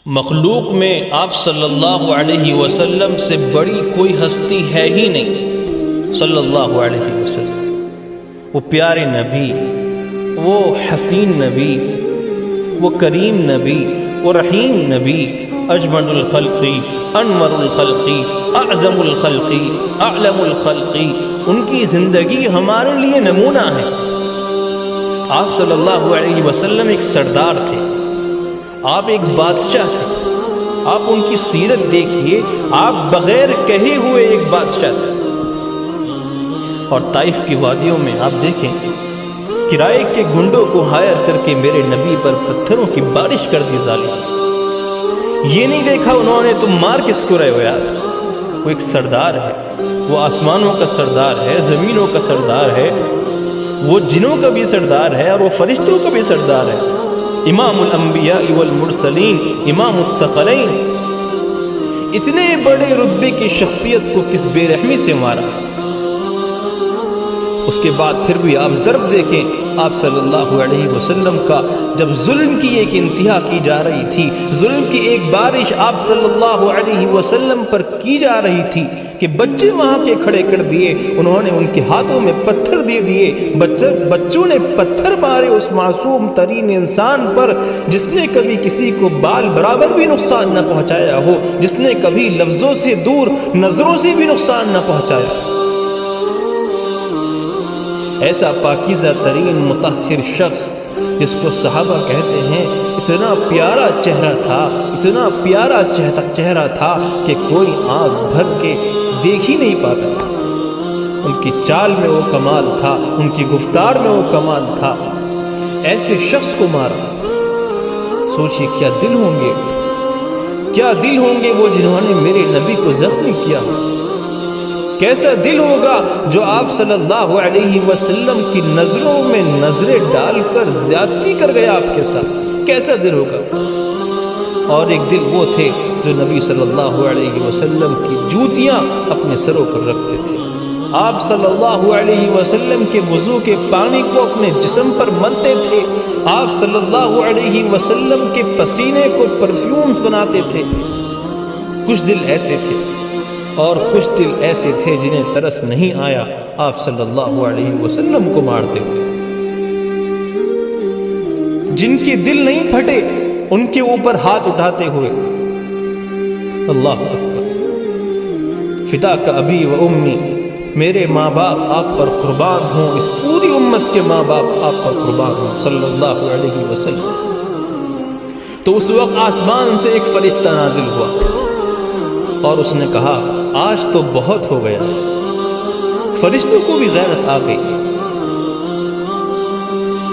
مخلوق میں آپ صلی اللہ علیہ وسلم سے بڑی کوئی ہستی ہے ہی نہیں صلی اللہ علیہ وسلم۔ وہ پیارے نبی، وہ حسین نبی، وہ کریم نبی، وہ رحیم نبی، اجمل الخلقی، انور الخلقی، اعظم الخلقی، اعلم الخلقی، ان کی زندگی ہمارے لیے نمونہ ہے۔ آپ صلی اللہ علیہ وسلم ایک سردار تھے، آپ ایک بادشاہ تھے۔ آپ ان کی سیرت دیکھیے، آپ بغیر کہے ہوئے ایک بادشاہ تھے۔ اور طائف کی وادیوں میں آپ دیکھیں، کرائے کے گنڈوں کو ہائر کر کے میرے نبی پر پتھروں کی بارش کر دی ظالم۔ یہ نہیں دیکھا انہوں نے تم مار کس کو رہے ہو یار۔ وہ ایک سردار ہے، وہ آسمانوں کا سردار ہے، زمینوں کا سردار ہے، وہ جنوں کا بھی سردار ہے اور وہ فرشتوں کا بھی سردار ہے۔ امام الانبیاء والمرسلین، امام الثقلین، اتنے بڑے رتبے کی شخصیت کو کس بے رحمی سے مارا۔ اس کے بعد پھر بھی آپ ضرب دیکھیں، آپ صلی اللہ علیہ وسلم کا جب ظلم کی ایک انتہا کی جا رہی تھی، ظلم کی ایک بارش آپ صلی اللہ علیہ وسلم پر کی جا رہی تھی کہ بچے وہاں کے کھڑے کر دیے، انہوں نے ان کے ہاتھوں میں پتھر دے دیے، بچوں نے پتھر مارے اس معصوم ترین انسان پر جس نے کبھی کسی کو بال برابر بھی نقصان نہ پہنچایا ہو، جس نے کبھی لفظوں سے دور نظروں سے بھی نقصان نہ پہنچایا۔ ایسا پاکیزہ ترین مطہر شخص جس کو صحابہ کہتے ہیں اتنا پیارا چہرہ تھا، اتنا پیارا چہرہ تھا کہ کوئی آنکھ بھر کے دیکھ ہی نہیں پاتا تھا۔ ان کی چال میں وہ کمال تھا، ان کی گفتار میں وہ کمال تھا۔ ایسے شخص کو مارا، سوچئے کیا دل ہوں گے، کیا دل ہوں گے وہ جنہوں نے میرے نبی کو زخمی کیا۔ کیسا دل ہوگا جو آپ صلی اللہ علیہ وسلم کی نظروں میں نظریں ڈال کر زیادتی کر گیا آپ کے ساتھ، کیسا دل ہوگا۔ اور ایک دل وہ تھے جو نبی صلی اللہ علیہ وسلم کی جوتیاں اپنے سروں پر رکھتے تھے، آپ صلی اللہ علیہ وسلم کے وضو کے پانی کو اپنے جسم پر ملتے تھے، آپ صلی اللہ علیہ وسلم کے پسینے کو پرفیوم بناتے تھے۔ کچھ دل ایسے تھے اور کچھ دل ایسے تھے جنہیں ترس نہیں آیا آپ صلی اللہ علیہ وسلم کو مارتے ہوئے، جن کے دل نہیں پھٹے ان کے اوپر ہاتھ اٹھاتے ہوئے۔ اللہ اکبر، فدا کا ابی و امی، میرے ماں باپ آپ پر قربان ہوں، اس پوری امت کے ماں باپ آپ پر قربان ہوں صلی اللہ علیہ وسلم۔ تو اس وقت آسمان سے ایک فرشتہ نازل ہوا اور اس نے کہا آج تو بہت ہو گیا۔ فرشتوں کو بھی غیرت آ گئی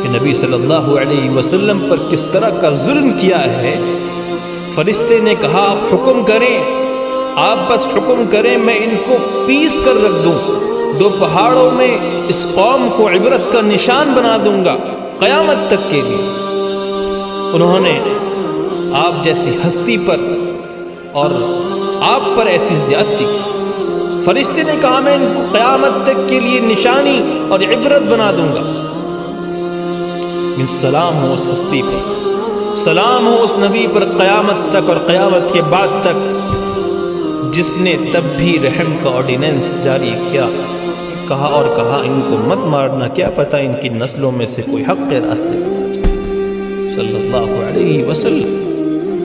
کہ نبی صلی اللہ علیہ وسلم پر کس طرح کا ظلم کیا ہے۔ فرشتے نے کہا آپ حکم کریں، آپ بس حکم کریں، میں ان کو پیس کر رکھ دوں، دو پہاڑوں میں اس قوم کو عبرت کا نشان بنا دوں گا قیامت تک کے لیے۔ انہوں نے آپ جیسی ہستی پر اور آپ پر ایسی زیادتی کی۔ فرشتے نے کہا میں ان کو قیامت تک کے لیے نشانی اور عبرت بنا دوں گا۔ سلام ہو اس ہستی پر، سلام ہو اس نبی پر قیامت تک اور قیامت کے بعد تک، جس نے تب بھی رحم کا آرڈیننس جاری کیا، کہا ان کو مت مارنا، کیا پتہ ان کی نسلوں میں سے کوئی حق کے راستے پر۔ صلی اللہ علیہ وسلم۔